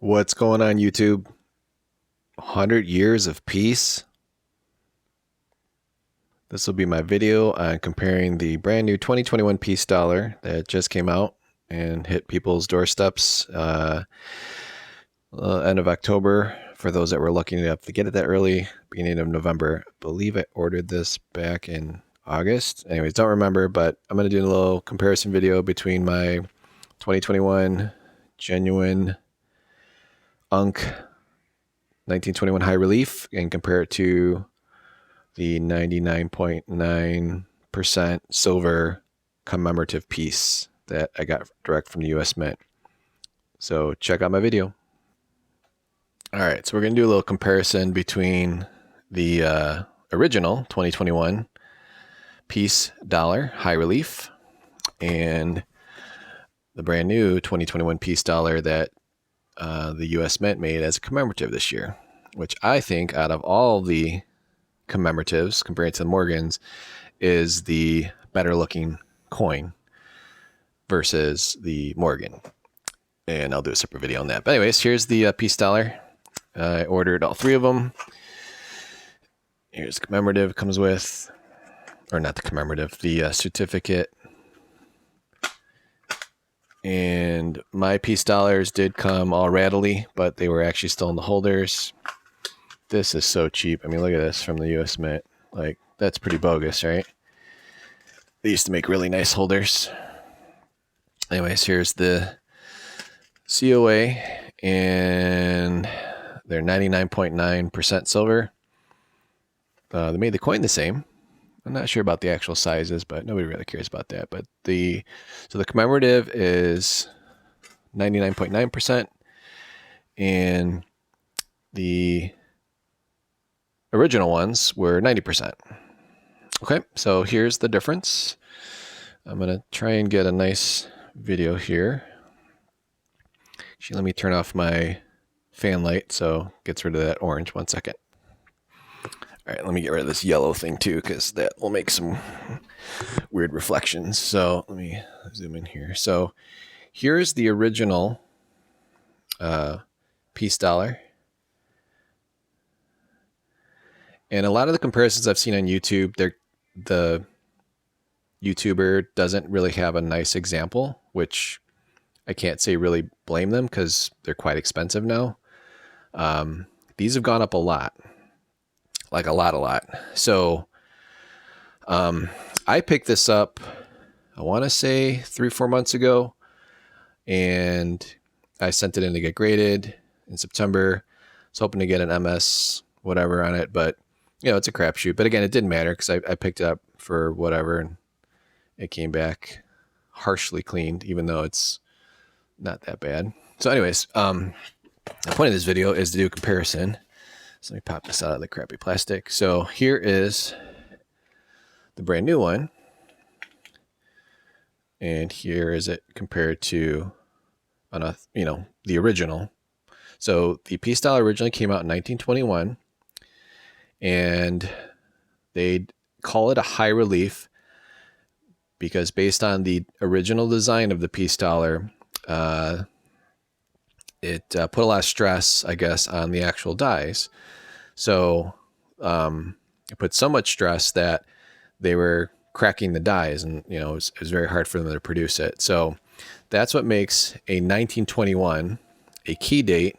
What's going on, YouTube? 100 years of peace. This will be my video on comparing the brand new 2021 Peace Dollar that just came out and hit people's doorsteps end of October. For those that were lucky enough to get it that early, beginning of November. I believe I ordered this back in August. Anyways, don't remember, but I'm going to do a little comparison video between my 2021 genuine Unk 1921 high relief and compare it to the 99.9% silver commemorative piece that I got direct from the US Mint. So check out my video. All right, so we're going to do a little comparison between the original 2021 Peace Dollar high relief and the brand new 2021 Peace Dollar that the US Mint made as a commemorative this year, which I think out of all the commemoratives compared to the Morgans is the better looking coin versus the Morgan. And I'll do a separate video on that. But anyways, here's the Peace Dollar. I ordered all three of them. Here's commemorative, comes with, or not the commemorative, the certificate. And my Peace Dollars did come all rattly, but they were actually still in the holders. This is so cheap. I mean, look at this from the US Mint. Like, that's pretty bogus, right? They used to make really nice holders. Anyways, here's the COA, and they're 99.9% silver. They made the coin the same. I'm not sure about the actual sizes, but nobody really cares about that. But the commemorative is 99.9%, and the original ones were 90%. Okay, so here's the difference. I'm going to try and get a nice video here. Actually, let me turn off my fan light so it gets rid of that orange. 1 second. All right, let me get rid of this yellow thing too, because that will make some weird reflections. So let me zoom in here. So here's the original Peace Dollar. And a lot of the comparisons I've seen on YouTube, the YouTuber doesn't really have a nice example, which I can't say really blame them because they're quite expensive now. These have gone up a lot, like a lot. So I picked this up, I want to say 3-4 months ago, and I sent it in to get graded in September. I was hoping to get an MS whatever on it, but you know, it's a crapshoot. But again, it didn't matter because I picked it up for whatever, and it came back harshly cleaned, even though it's not that bad. So anyways, the point of this video is to do a comparison. So let me pop this out of the crappy plastic. So here is the brand new one, and here is it compared to the original. So the Peace Dollar originally came out in 1921, and they call it a high relief because based on the original design of the Peace Dollar, it put a lot of stress, I guess, on the actual dies. So it put so much stress that they were cracking the dies, and you know, it was very hard for them to produce it. So that's what makes a 1921 a key date,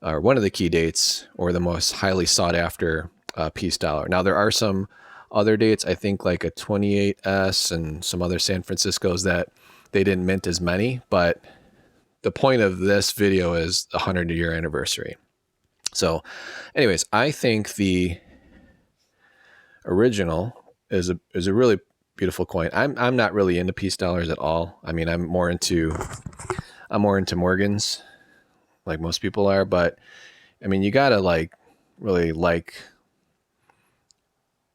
or one of the key dates, or the most highly sought after Peace Dollar. Now there are some other dates, I think like a 28S and some other San Franciscos that they didn't mint as many, but the point of this video is the 100-year anniversary. So anyways, I think the original is a really beautiful coin. I'm not really into Peace Dollars at all. I mean, I'm more into Morgans, like most people are, but I mean, you gotta really like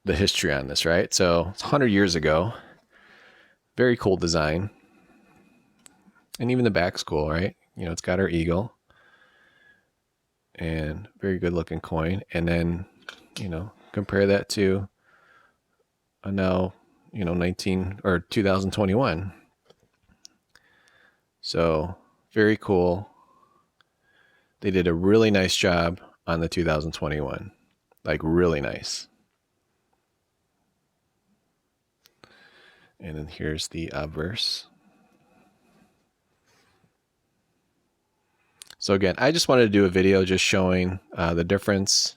the history on this, right? So it's 100 years ago. Very cool design. And even the back's cool, right? You know, it's got our eagle. And very good looking coin. And then, you know, compare that to a now, 2021. So very cool. They did a really nice job on the 2021, like really nice. And then here's the obverse. So again, I just wanted to do a video just showing the difference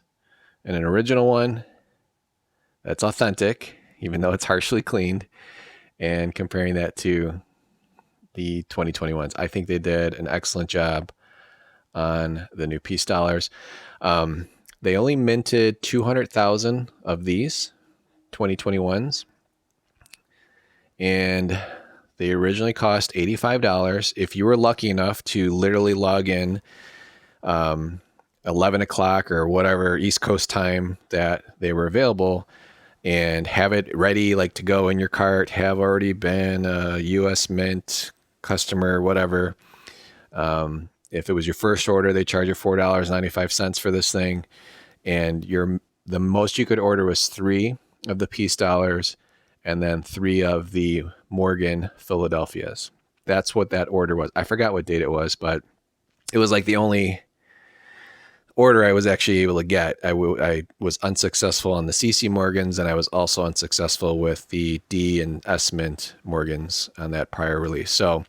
in an original one that's authentic, even though it's harshly cleaned, and comparing that to the 2021s. I think they did an excellent job on the new Peace dollars. They only minted 200,000 of these 2021s, and they originally cost $85. If you were lucky enough to literally log in 11 o'clock or whatever East Coast time that they were available, and have it ready, like to go in your cart, have already been a US Mint customer, whatever. If it was your first order, they charge you $4.95 for this thing. And the most you could order was 3 of the Peace dollars and then 3 of the Morgan Philadelphias. That's what that order was. I forgot what date it was, but it was like the only order I was actually able to get. I was unsuccessful on the CC Morgans, and I was also unsuccessful with the D and S Mint Morgans on that prior release. So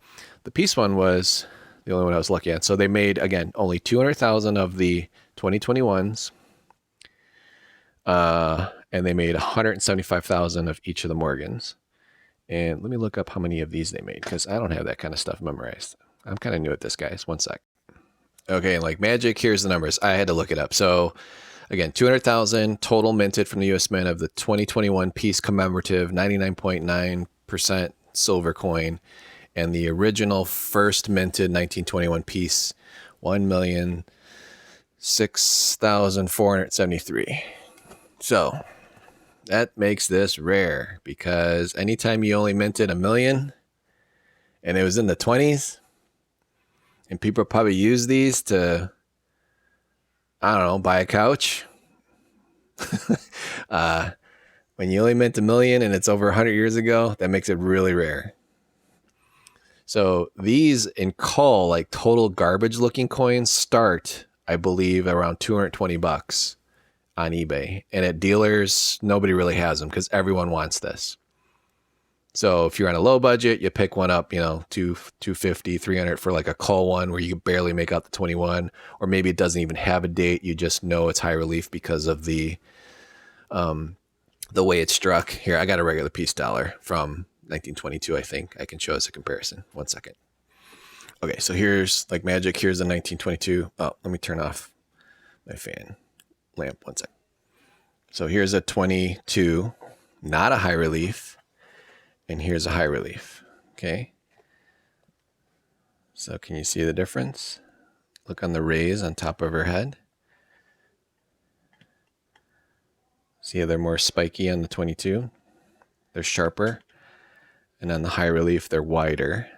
the Peace one was the only one I was lucky at. So they made, again, only 200,000 of the 2021s, and they made 175,000 of each of the Morgans. And let me look up how many of these they made, because I don't have that kind of stuff memorized. I'm kind of new at this, guys. One sec. Okay, like magic, here's the numbers. I had to look it up. So again, 200,000 total minted from the US Mint of the 2021 Peace commemorative 99.9% silver coin, and the original first minted 1921 Peace 1,006,473. So that makes this rare, because anytime you only minted 1 million and it was in the 20s, and people probably use these to, I don't know, buy a couch. When you only mint 1 million and it's over 100 years ago, that makes it really rare. So these in cull, like total garbage looking coins, start, I believe, around $220 on eBay. And at dealers, nobody really has them because everyone wants this. So if you're on a low budget, you pick one up, $250, $300 for like a cull one where you can barely make out the 21, or maybe it doesn't even have a date. You just know it's high relief because of the way it's struck. Here, I got a regular Peace dollar from 1922. I think I can show us a comparison. One second. Okay, so here's like magic. Here's the 1922. Oh, let me turn off my fan lamp. One sec. So here's a 22, not a high relief. And here's a high relief. Okay. So can you see the difference? Look on the rays on top of her head. See how they're more spiky on the 22? They're sharper. And on the high relief, they're wider.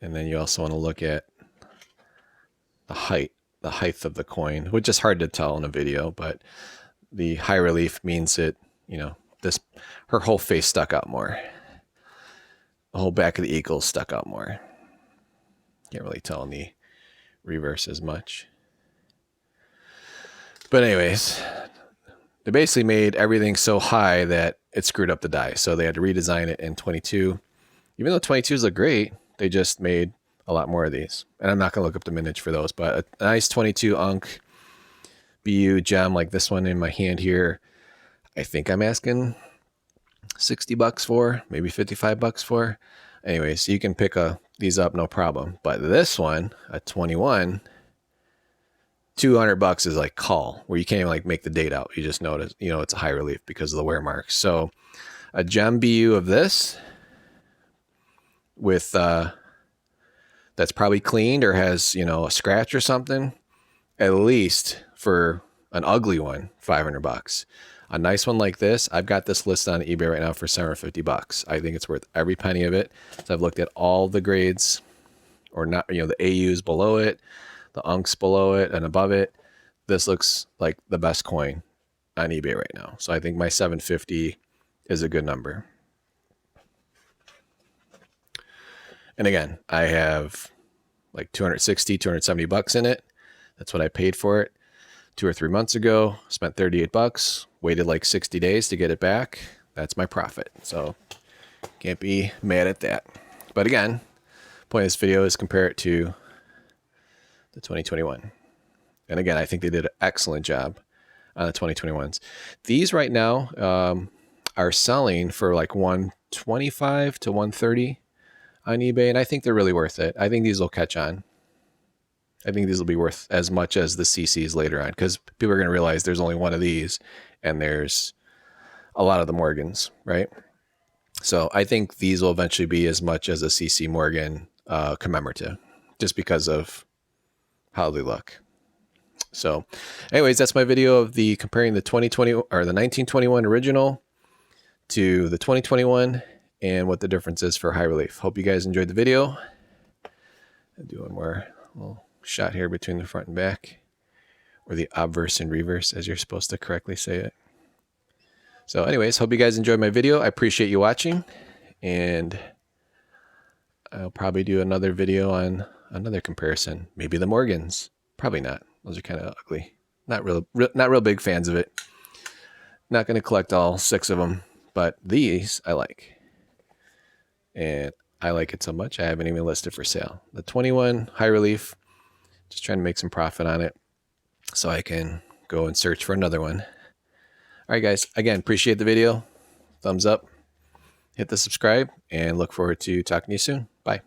And then you also want to look at the height of the coin, which is hard to tell in a video, but the high relief means it, her whole face stuck out more. The whole back of the eagle stuck out more. Can't really tell in the reverse as much. But anyways, they basically made everything so high that it screwed up the die. So they had to redesign it in 22. Even though 22s look great, they just made a lot more of these. And I'm not going to look up the mintage for those, but a nice 22 Unk BU gem like this one in my hand here, I think I'm asking $60 for, maybe $55 for. Anyways, you can pick these up, no problem. But this one, a 21, $200 is like cull, where you can't even like make the date out. You just notice, it's a high relief because of the wear marks. So a gem BU of this with that's probably cleaned or has a scratch or something, at least for an ugly one, $500. A nice one like this, I've got this listed on eBay right now for $750. I think it's worth every penny of it. So I've looked at all the grades, or not, the AUs below it, the Unks below it and above it. This looks like the best coin on eBay right now. So I think my $750 is a good number. And again, I have like 260, 270 bucks in it. That's what I paid for it 2 or 3 months ago. Spent 38 bucks, waited like 60 days to get it back. That's my profit. So can't be mad at that. But again, point of this video is compare it to the 2021. And again, I think they did an excellent job on the 2021s. These right now are selling for like 125 to 130 on eBay, and I think they're really worth it. I think these will catch on. I think these will be worth as much as the CCs later on, because people are going to realize there's only one of these and there's a lot of the Morgans, right? So I think these will eventually be as much as a CC Morgan commemorative, just because of how they look. So anyways, that's my video of the comparing the 2020 or the 1921 original to the 2021 and what the difference is for high relief. Hope you guys enjoyed the video. I'll do one more little shot here between the front and back, or the obverse and reverse, as you're supposed to correctly say it. So anyways, hope you guys enjoyed my video. I appreciate you watching, and I'll probably do another video on another comparison. Maybe the Morgans. Probably not. Those are kind of ugly. Not real big fans of it. Not going to collect all 6 of them, but these I like. And I like it so much I haven't even listed for sale. The 21 high relief, just trying to make some profit on it so I can go and search for another one. All right, guys. Again, appreciate the video. Thumbs up. Hit the subscribe, and look forward to talking to you soon. Bye.